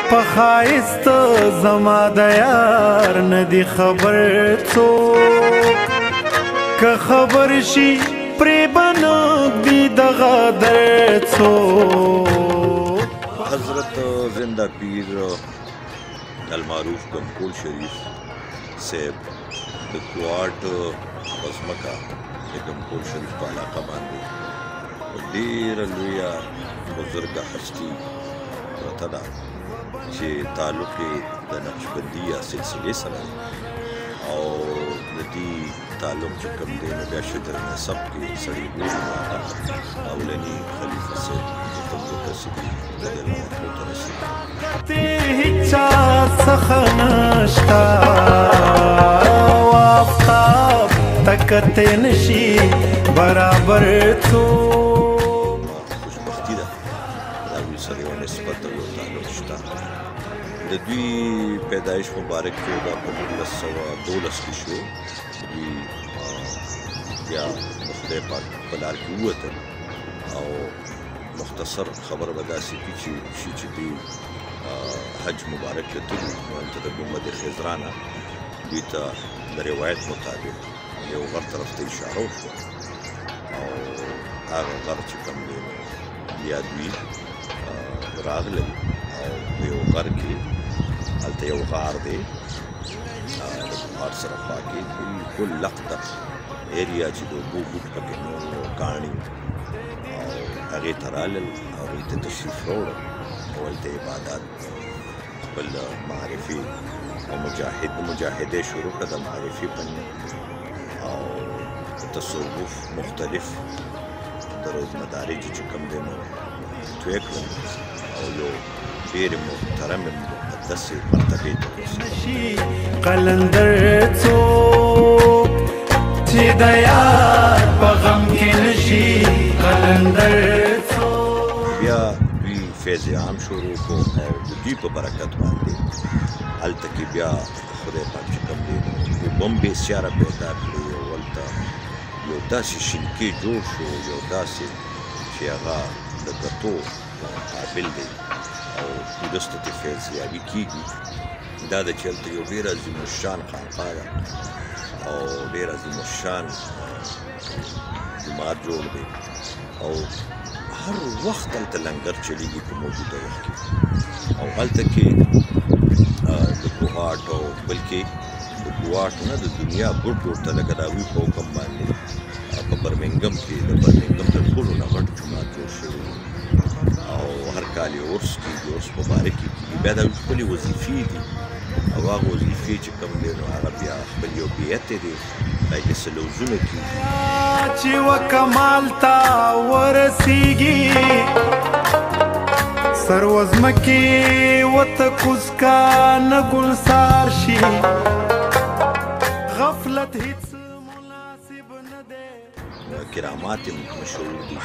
په ښایست زما د یار نه دي خبر څوک که خبر شي پرې به نږدي دغه در څوک حضرت زندہ پیر المعروف گمکول شریف صاحب د کوارټ وزمکه د گمکول شریف په علاقه باندې ډېره لویه بزرګه هستي پرته ده چې تعلق یې د نقشبندي یا سلسلې سره او د دې تعلق چې کوم دی نو بیا شجر نسب کې سړي ګوري نو هغه اولني خلیفه صاحب ابوبکر صدیق رضی الله عنه ته رسېږي هیچا څخه نشته او آفتاب ته کتی نشي برابر څوک خوشبختي ده د هغوی سره یو نسبت او یو تعلق شته د دوی پیدایش مبارک چې دا په 1912 کې شو دوی بیا د خدای پاک په لار کې ووتل او مختصر خبره به داسې کړي چې دوی حج مبارک ته تللي نو هلته د ګنبد خضرا دوی ته د روایت مطابق یو غر طرف ته اشاره وشوه او هغه غر چې کوم دی بیا دوی راغلل او په یو غر کې هلته یو غار دی د غار سره خوا کې بالکل لقطه ایریا چې د اوبو بوټ پکې نو کاڼي او هغې ته رالل او هغوی ته تشریف راوړل او هلته عبادات خپل معرفي او مجاهدې شروع کړه د معرفي فن او تصوف مختلف دروز مدارج چې کوم دی نو توی کړل او یو ډېرې محترمې مقدسې مرتبې ته ورسېدل قلندر څوک چې د یار په غم کې نشي قلندر څوک بیا دوی فیض عام شروع کړو او د دوی په برکت باندې هلته کې بیا خدای پاک چې کوم دی اوبه هم بېسیاره پیدا کړې او هلته یو داسې شینکۍ جوړ شو یو داسې چې هغه د کتو قابل دی او وروسته ترې فیضیابي کېږي دا ده چې هلته یو ډېر عظیم الشان خانقاه ده او ډېر عظیم الشان جومات جوړ دی او هر وخت هلته لنګر چلیږي په موجوده وخت کې او هلته کې د کوهاټ او بلکې د کوهاټ نه د دنیا ګوټ ګوټ ته لکه د هغوی په حکم باندې په برمنګم کې د برمنګم تر ټولو نه غټ جومات جوړ شوی او هر کال یې عرس کېږي عرس مبارک یې کېږي بیا د هغوی خپلې وظیفې دي او هغه وظیفې چې کوم دی نو هغه بیا خپل یو بیعت دی هغې کې څه لوزونه کېږي چې و کمال ته ورسیږي سر وزمکې وته کوزکا نه ګلسار شي غفلت هیڅ مناسب نه دی کرامات یې مشهور دي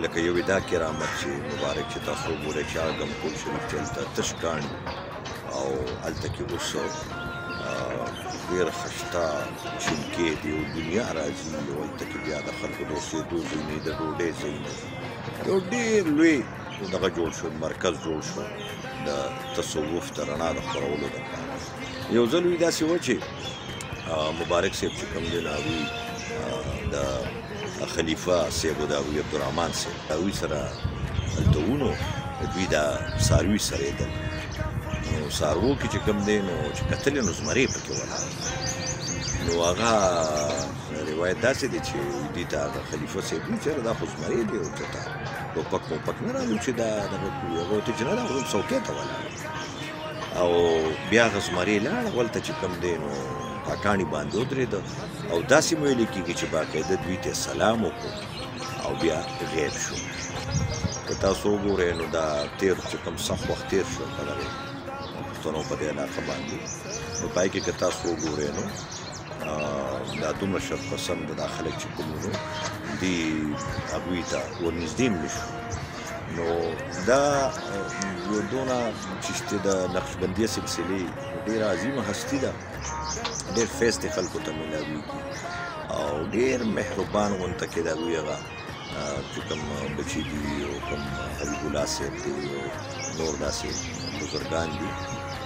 لکه یو دا کرامت چې مبارک چې تاسو وګورئ چې هغه ګمکول شریف چې هلته تش کاڼي او هلته کې اوس ډېر خشته شینکې دي او دنیا راځي او هلته کې بیا د خلکو د اوسېدو ځایونه د ډوډۍ ځایونه یو ډېر لوی دغه جوړ شو مرکز جوړ شو د تصوف د رڼا د خپرولو دپاره یو ځل وي داسې و چې مبارک صاحب چې کوم دی نو هغوی د خلیفه صاحب د هغوی عبدالرحمن صاحب د هغوی سره هلته وو نو دوی دا څاروي سرېدل نو څاروو کې چې کوم دی نو چې کتل یې نو زمرې پکې ولاړ نو هغه روایت داسې دی چې دوی ته هغه خلیفه صاحب وایي چېرې دا خو زمرې دی او ته ټوپک موپک نه راغلو چې دا دغه کړو هغه ورته چې نه دا خو څوکۍ ته ولاړ او بیا هغه زمرې لاړه هلته چې کوم دی نو کاکاڼي باندې ودرېده او داسې مو ویلې کېږي چې باقاعده دوی ته سلام وکړو او بیا غیب شو که تاسو وګورئ نو دا تېر چې کوم سخت وخت تېر شو په دغه پښتنو په دې علاقه باندې نو په هغې کې که تاسو وګورئ نو دا دومره شرپسند دا خلک چې کوم نو دوی هغوی ته ورنږدې هم نه شو نو دا یو دونه چې د نقشبندیه سلسلې ډېره عظیمه هستي ده ډېر فیض ته خلکو ته میلاویږي او ډېر مهربان غونته کې د هغوی هغه چې کوم بچي دي او کوم حبیب الله صاحب دي او نور داسې بزرګان دي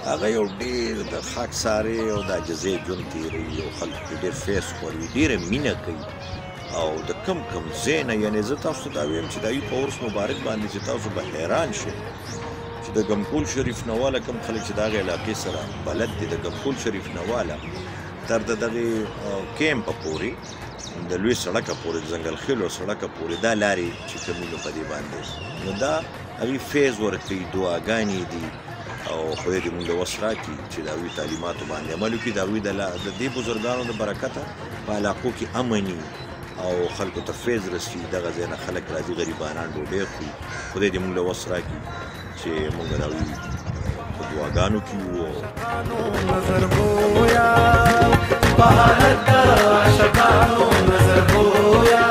هغه یو ډېر د خاکسارۍ او د عاجزۍ ژوند تېروي او خلکو کې ډېر فیس خوري ډېره مینه کوي او د کم ځای نه یعنې زه تاسو ته دا ویم چې د هغوی په عرس مبارک باندې چې تاسو به حیران شئ چې د ګمکول شریف نه واله کوم خلک چې د هغې علاقې سره بلد دي د ګمکول شریف نه واله تر د دغې کیمپه پورې د لوی سړکه پورې د ځنګل خیلو سړکه پورې دا لارې چې کومې نو په دې باندې نو دا هغوی فیض ورکوي دعاګانې دي او خدای دې موږ له وس راکړي چې د هغوی تعلیماتو باندې عمل وکړي د هغوی د دې بزرګانو د برکته په علاقو کې امني او خلکو ته فیض رسي دغه ځای نه خلک راځي غریبانان ډوډۍ خوري خدای دې موږ له وس راکړي چې موږ د هغوی په دعاګانو کې وو نظر گویا بہارت کا عاشقانو نظر گویا